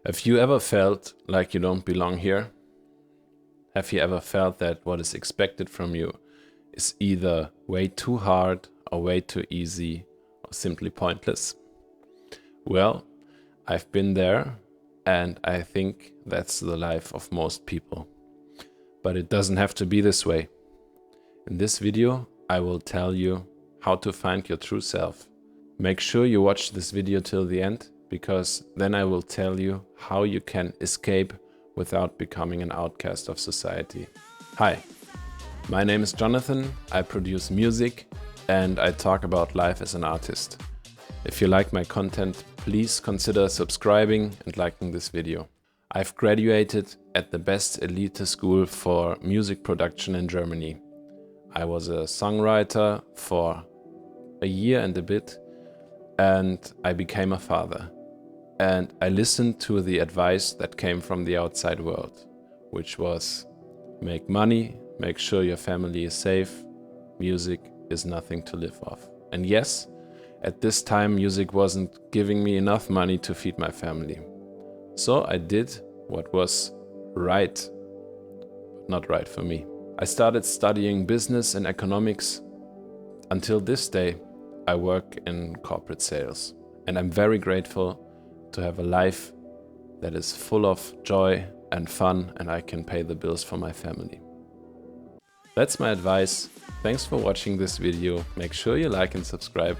Have you ever felt like you don't belong here? Have you ever felt that what is expected from you is either way too hard or way too easy or simply pointless? Well, I've been there, and I think that's the life of most people. But it doesn't have to be this way. In this video, I will tell you how to find your true self. Make sure you watch this video till the end, because then I will tell you how you can escape without becoming an outcast of society. Hi, my name is Jonathan, I produce music and I talk about life as an artist. If you like my content, please consider subscribing and liking this video. I've graduated at the best elite school for music production in Germany. I was a songwriter for a year and a bit, and I became a father. And I listened to the advice that came from the outside world, which was make money, make sure your family is safe, music is nothing to live off. And yes, at this time music wasn't giving me enough money to feed my family. So I did what was right, but not right for me. I started studying business and economics. Until this day, I work in corporate sales. And I'm very grateful to have a life that is full of joy and fun, and I can pay the bills for my family. That's my advice. Thanks for watching this video. Make sure you like and subscribe.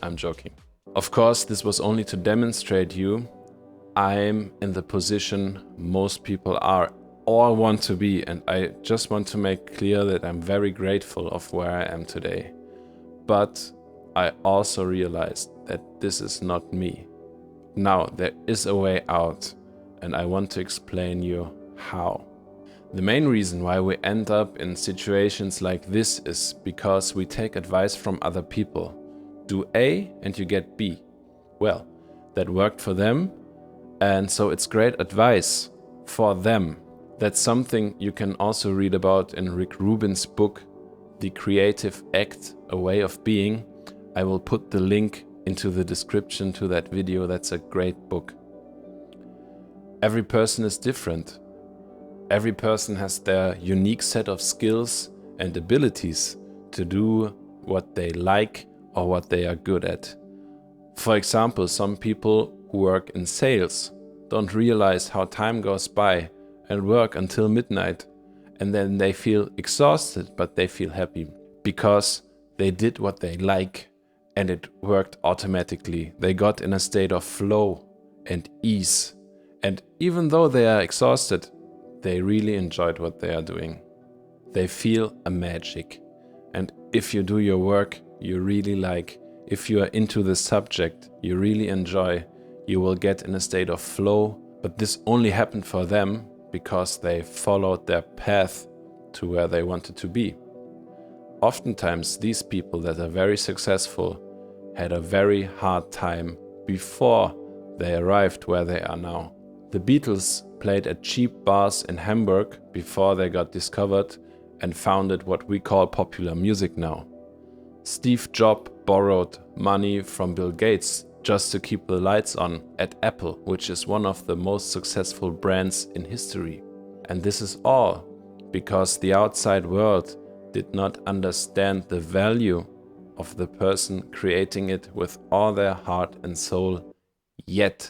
I'm joking. Of course, this was only to demonstrate you I'm in the position most people are or want to be, and I just want to make clear that I'm very grateful of where I am today. But I also realized that this is not me. Now there is a way out, and I want to explain you how. The main reason why we end up in situations like this is because we take advice from other people. Do A and you get B. Well, that worked for them, and so it's great advice for them. That's something you can also read about in Rick Rubin's book, The Creative Act, A Way of Being. I will put the link into the description to that video. That's a great book. Every person is different. Every person has their unique set of skills and abilities to do what they like or what they are good at. For example, some people who work in sales don't realize how time goes by and work until midnight, and then they feel exhausted, but they feel happy because they did what they like. And it worked automatically. They got in a state of flow and ease. And even though they are exhausted, they really enjoyed what they are doing. They feel a magic. And if you do your work you really like, if you are into the subject you really enjoy, you will get in a state of flow. But this only happened for them because they followed their path to where they wanted to be. Oftentimes these people that are very successful had a very hard time before they arrived where they are now. The Beatles played at cheap bars in Hamburg before they got discovered and founded what we call popular music now. Steve Jobs borrowed money from Bill Gates just to keep the lights on at Apple, which is one of the most successful brands in history. And this is all because the outside world did not understand the value of the person creating it with all their heart and soul yet.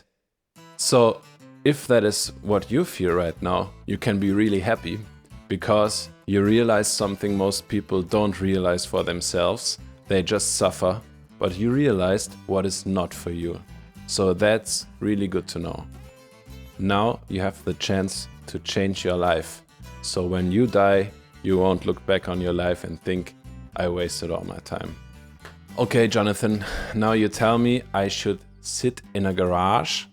So if that is what you feel right now, you can be really happy because you realize something most people don't realize for themselves. They just suffer, but you realized what is not for you. So that's really good to know. Now you have the chance to change your life. So when you die, you won't look back on your life and think, I wasted all my time. Okay, Jonathan, now you tell me I should sit in a garage,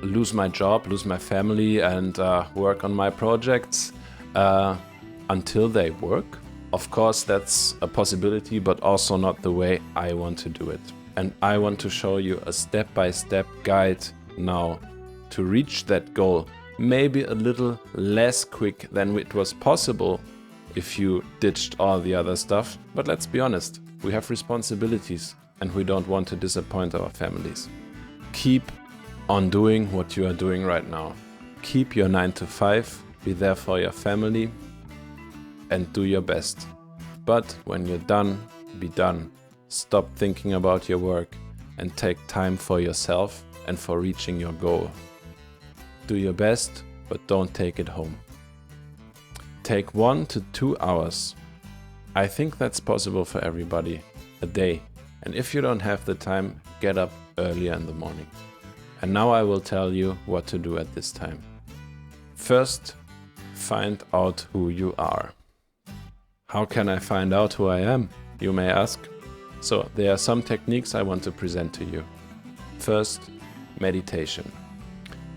lose my job, lose my family, and work on my projects until they work? Of course, that's a possibility, but also not the way I want to do it. And I want to show you a step-by-step guide now to reach that goal. Maybe a little less quick than it was possible if you ditched all the other stuff, but let's be honest. We have responsibilities and we don't want to disappoint our families. Keep on doing what you are doing right now. Keep your 9 to 5, be there for your family, and do your best. But when you're done, be done. Stop thinking about your work and take time for yourself and for reaching your goal. Do your best, but don't take it home. Take 1 to 2 hours. I think that's possible for everybody, a day. And if you don't have the time, get up earlier in the morning. And now I will tell you what to do at this time. First, find out who you are. How can I find out who I am, you may ask? So there are some techniques I want to present to you. First, meditation.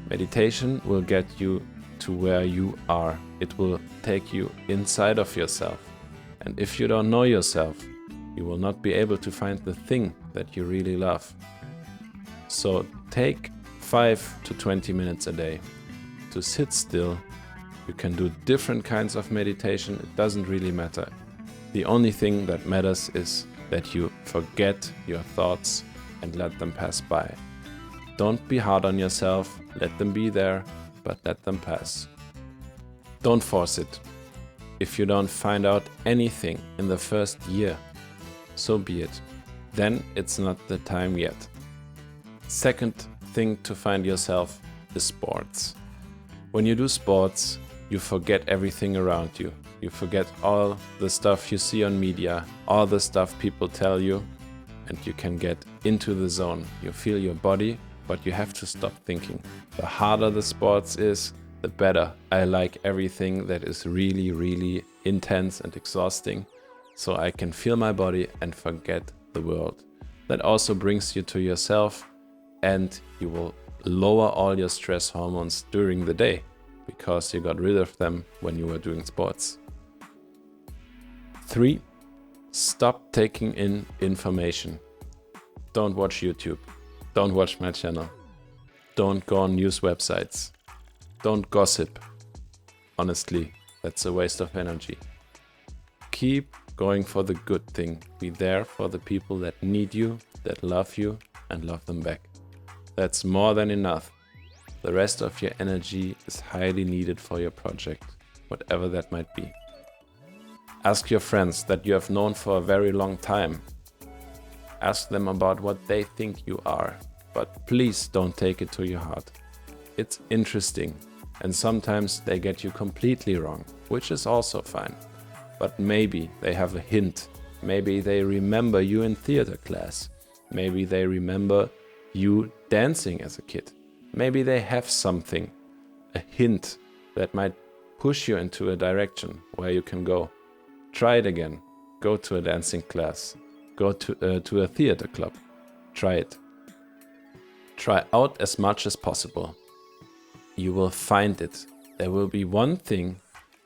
Meditation will get you to where you are. It will take you inside of yourself. And if you don't know yourself, you will not be able to find the thing that you really love. So take 5 to 20 minutes a day to sit still. You can do different kinds of meditation. It doesn't really matter. The only thing that matters is that you forget your thoughts and let them pass by. Don't be hard on yourself. Let them be there, but let them pass. Don't force it. If you don't find out anything in the first year, so be it. Then it's not the time yet. Second thing to find yourself is sports. When you do sports, you forget everything around you. You forget all the stuff you see on media, all the stuff people tell you, and you can get into the zone. You feel your body, but you have to stop thinking. The harder the sports is, the better. I like everything that is really, really intense and exhausting, so I can feel my body and forget the world. That also brings you to yourself, and you will lower all your stress hormones during the day because you got rid of them when you were doing sports. 3. Stop taking in information. Don't watch YouTube. Don't watch my channel. Don't go on news websites. Don't gossip. Honestly, that's a waste of energy. Keep going for the good thing. Be there for the people that need you, that love you, and love them back. That's more than enough. The rest of your energy is highly needed for your project, whatever that might be. Ask your friends that you have known for a very long time. Ask them about what they think you are, but please don't take it to your heart. It's interesting, and sometimes they get you completely wrong, which is also fine. But maybe they have a hint. Maybe they remember you in theater class. Maybe they remember you dancing as a kid. Maybe they have something, a hint that might push you into a direction where you can go. Try it again. Go to a dancing class. Go to a theater club. Try it. Try out as much as possible. You will find it. There will be one thing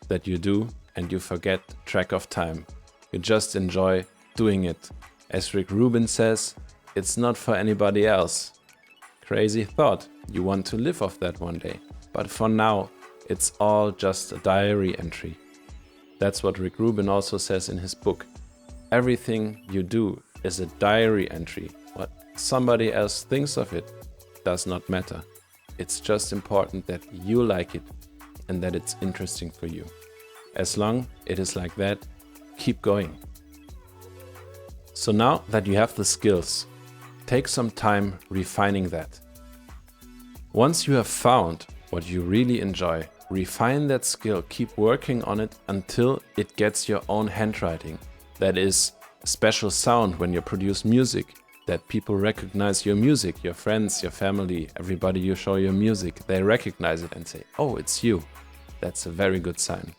that you do and you forget track of time. You just enjoy doing it. As Rick Rubin says, it's not for anybody else. Crazy thought. You want to live off that one day. But for now, it's all just a diary entry. That's what Rick Rubin also says in his book. Everything you do is a diary entry. What somebody else thinks of it does not matter. It's just important that you like it and that it's interesting for you. As long it is like that, keep going. So now that you have the skills, take some time refining that. Once you have found what you really enjoy, refine that skill, keep working on it until it gets your own handwriting. That is a special sound when you produce music, that people recognize your music, your friends, your family, everybody you show your music, they recognize it and say, oh, it's you. That's a very good sign.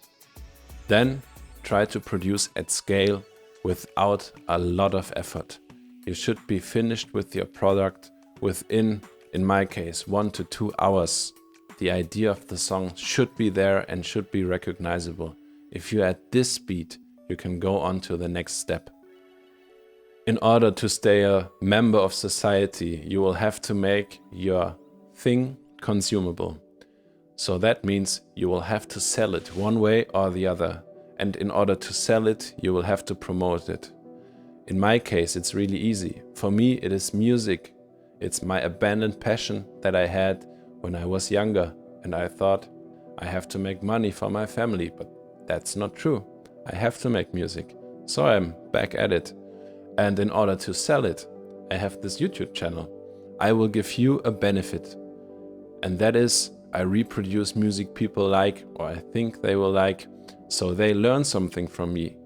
Then try to produce at scale without a lot of effort. You should be finished with your product within, in my case, 1 to 2 hours. The idea of the song should be there and should be recognizable. If you're at this speed, you can go on to the next step. In order to stay a member of society, you will have to make your thing consumable. So that means you will have to sell it one way or the other. And in order to sell it, you will have to promote it. In my case, it's really easy. For me, it is music. It's my abandoned passion that I had when I was younger, and I thought I have to make money for my family, but that's not true. I have to make music, so I'm back at it. And in order to sell it, I have this YouTube channel. I will give you a benefit, and that is I reproduce music people like, or I think they will like, so they learn something from me.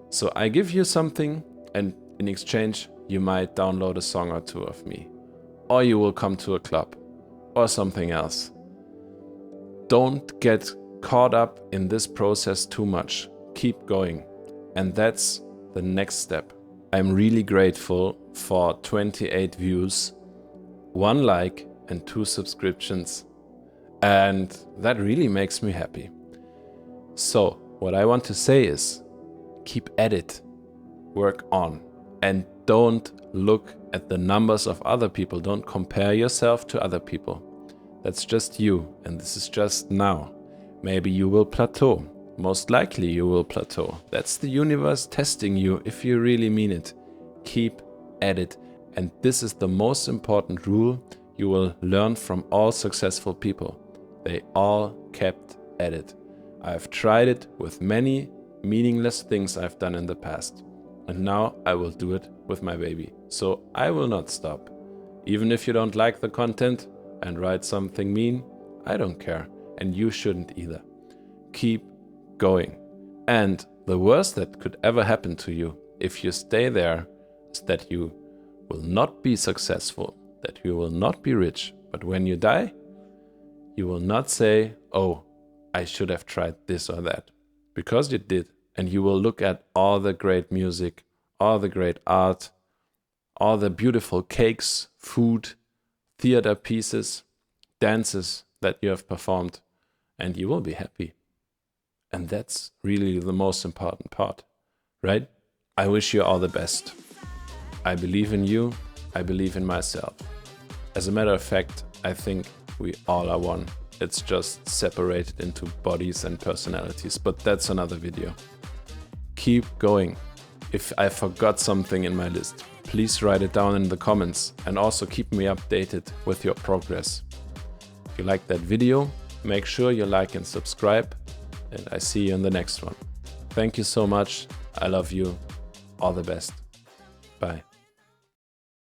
So I give you something, and in exchange you might download a song or two of me, or you will come to a club or something else. Don't get caught up in this process too much. Keep going. And that's the next step. I'm really grateful for 28 views, 1 like and 2 subscriptions. And that really makes me happy. So what I want to say is, keep at it, work on, and don't look at the numbers of other people. Don't compare yourself to other people. That's just you, and this is just now. Maybe you will plateau. Most likely you will plateau. That's the universe testing you if you really mean it. Keep at it. And this is the most important rule you will learn from all successful people. They all kept at it. I've tried it with many meaningless things I've done in the past. And now I will do it with my baby. So I will not stop. Even if you don't like the content and write something mean, I don't care. And you shouldn't either. Keep going. And the worst that could ever happen to you if you stay there is that you will not be successful, that you will not be rich. But when you die, you will not say, oh, I should have tried this or that. Because you did. And you will look at all the great music, all the great art, all the beautiful cakes, food, theater pieces, dances that you have performed, and you will be happy. And that's really the most important part, right? I wish you all the best. I believe in you. I believe in myself. As a matter of fact, I think we all are one. It's just separated into bodies and personalities, but that's another video. Keep going. If I forgot something in my list, please write it down in the comments and also keep me updated with your progress. If you like that video, make sure you like and subscribe, and I see you in the next one. Thank you so much. I love you. All the best. Bye.